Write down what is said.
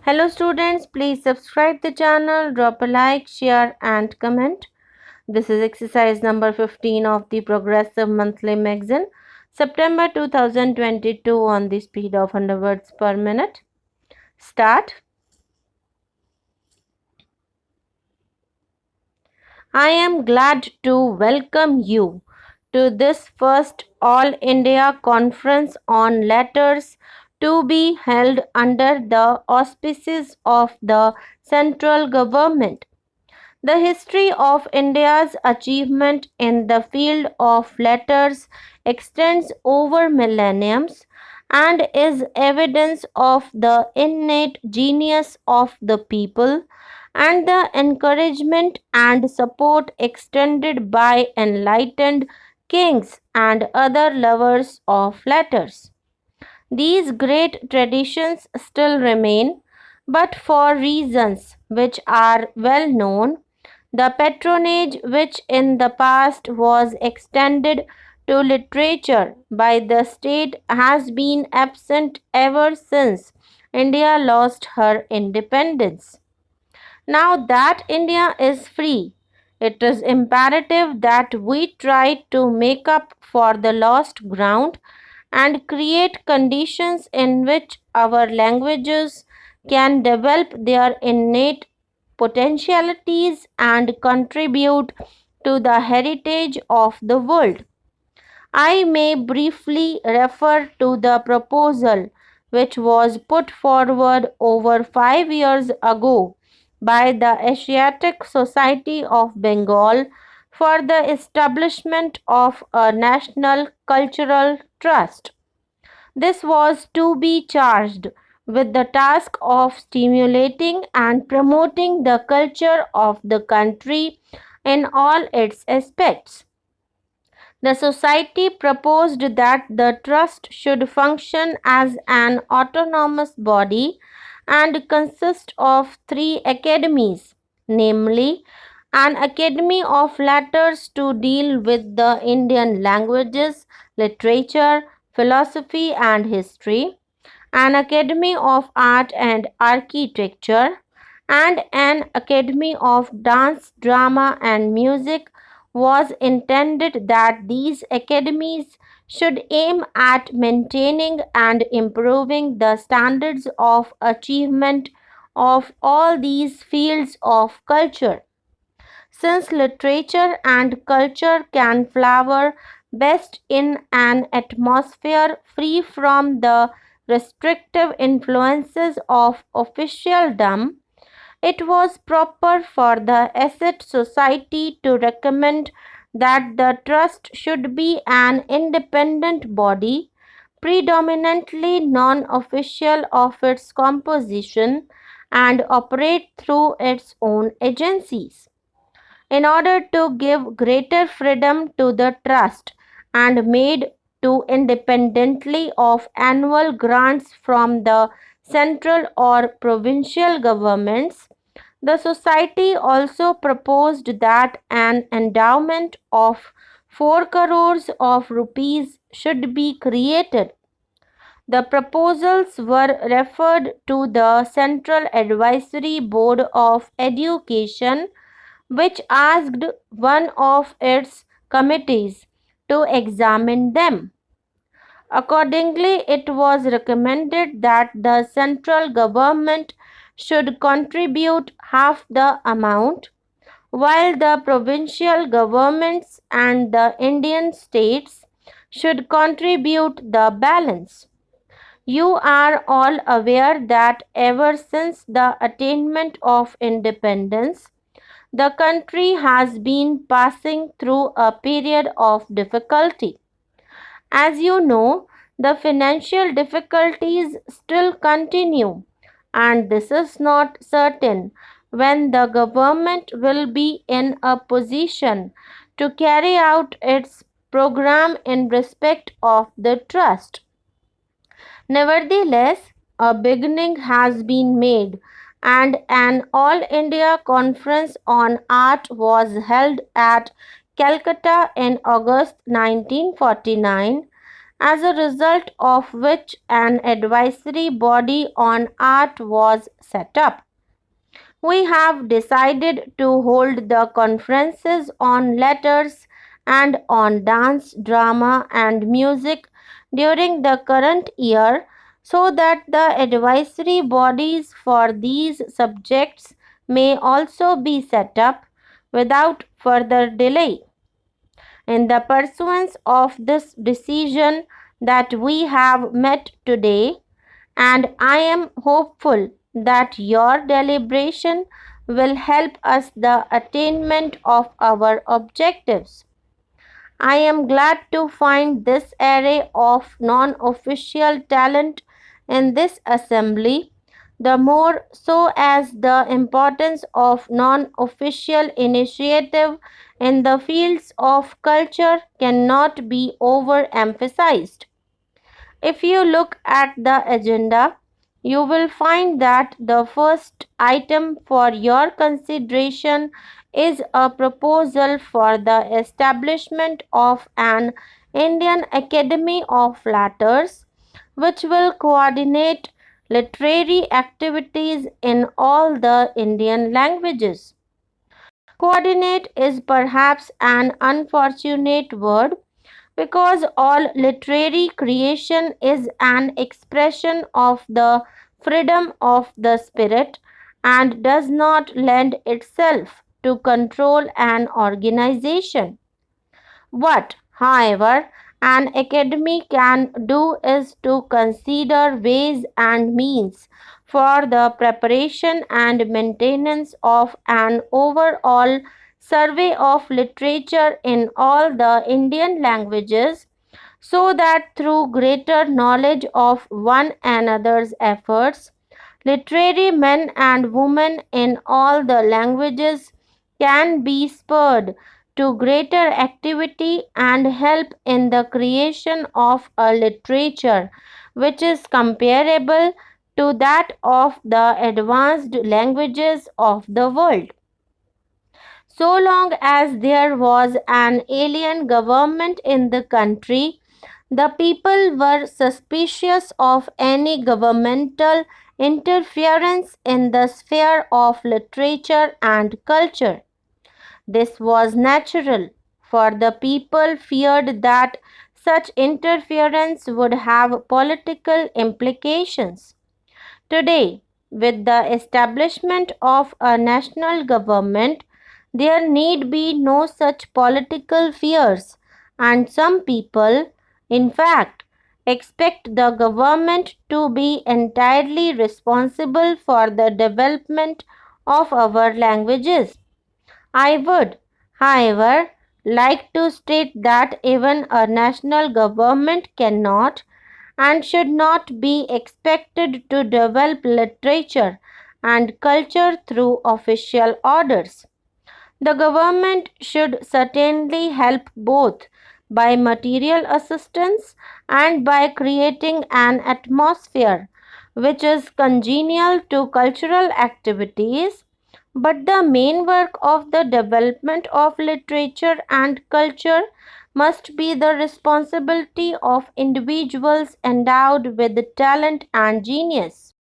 Hello students, please subscribe the channel, drop a like, share and comment. This is exercise number 15 of the Progressive Monthly Magazine, September 2022 on the speed of 100 words per minute. Start. I am glad to welcome you to this first All India Conference on Letters to be held under the auspices of the central government. The history of India's achievement in the field of letters extends over millenniums and is evidence of the innate genius of the people and the encouragement and support extended by enlightened kings and other lovers of letters. These great traditions still remain, but for reasons which are well known. The patronage which in the past was extended to literature by the state has been absent ever since India lost her independence. Now that India is free, it is imperative that we try to make up for the lost ground and create conditions in which our languages can develop their innate potentialities and contribute to the heritage of the world. I may briefly refer to the proposal which was put forward over 5 years ago by the Asiatic Society of Bengal for the establishment of a national cultural trust. This was to be charged with the task of stimulating and promoting the culture of the country in all its aspects. The society proposed that the trust should function as an autonomous body and consist of three academies, namely, an Academy of Letters to deal with the Indian languages, literature, philosophy, and history, an Academy of Art and Architecture, and an Academy of Dance, Drama, and Music was intended that these academies should aim at maintaining and improving the standards of achievement of all these fields of culture. Since literature and culture can flower best in an atmosphere free from the restrictive influences of officialdom, it was proper for the Asset Society to recommend that the trust should be an independent body, predominantly non official of its composition, and operate through its own agencies. In order to give greater freedom to the trust and made to independently of annual grants from the central or provincial governments, the society also proposed that an endowment of 4 crores of rupees should be created. The proposals were referred to the Central Advisory Board of Education, which asked one of its committees to examine them. Accordingly, it was recommended that the central government should contribute half the amount, while the provincial governments and the Indian states should contribute the balance. You are all aware that ever since the attainment of independence, the country has been passing through a period of difficulty. As you know, the financial difficulties still continue, and this is not certain when the government will be in a position to carry out its program in respect of the trust. Nevertheless, a beginning has been made, and an All India Conference on Art was held at Calcutta in August 1949, as a result of which an advisory body on art was set up. We have decided to hold the conferences on letters and on dance, drama, and music during the current year so that the advisory bodies for these subjects may also be set up without further delay. In the pursuance of this decision that we have met today, and I am hopeful that your deliberation will help us the attainment of our objectives. I am glad to find this array of non official talent in this assembly, the more so as the importance of non official initiative in the fields of culture cannot be overemphasized. If you look at the agenda, you will find that the first item for your consideration is a proposal for the establishment of an Indian Academy of Letters, which will coordinate literary activities in all the Indian languages. Coordinate is perhaps an unfortunate word because all literary creation is an expression of the freedom of the spirit and does not lend itself to control and organization. What, however, an academy can do is to consider ways and means for the preparation and maintenance of an overall survey of literature in all the Indian languages so that through greater knowledge of one another's efforts, literary men and women in all the languages can be spurred to greater activity and help in the creation of a literature which is comparable to that of the advanced languages of the world. So long as there was an alien government in the country, the people were suspicious of any governmental interference in the sphere of literature and culture. This was natural, for the people feared that such interference would have political implications. Today, with the establishment of a national government, there need be no such political fears, and some people, in fact, expect the government to be entirely responsible for the development of our languages. I would, however, like to state that even a national government cannot and should not be expected to develop literature and culture through official orders. The government should certainly help both by material assistance and by creating an atmosphere which is congenial to cultural activities. But the main work of the development of literature and culture must be the responsibility of individuals endowed with talent and genius.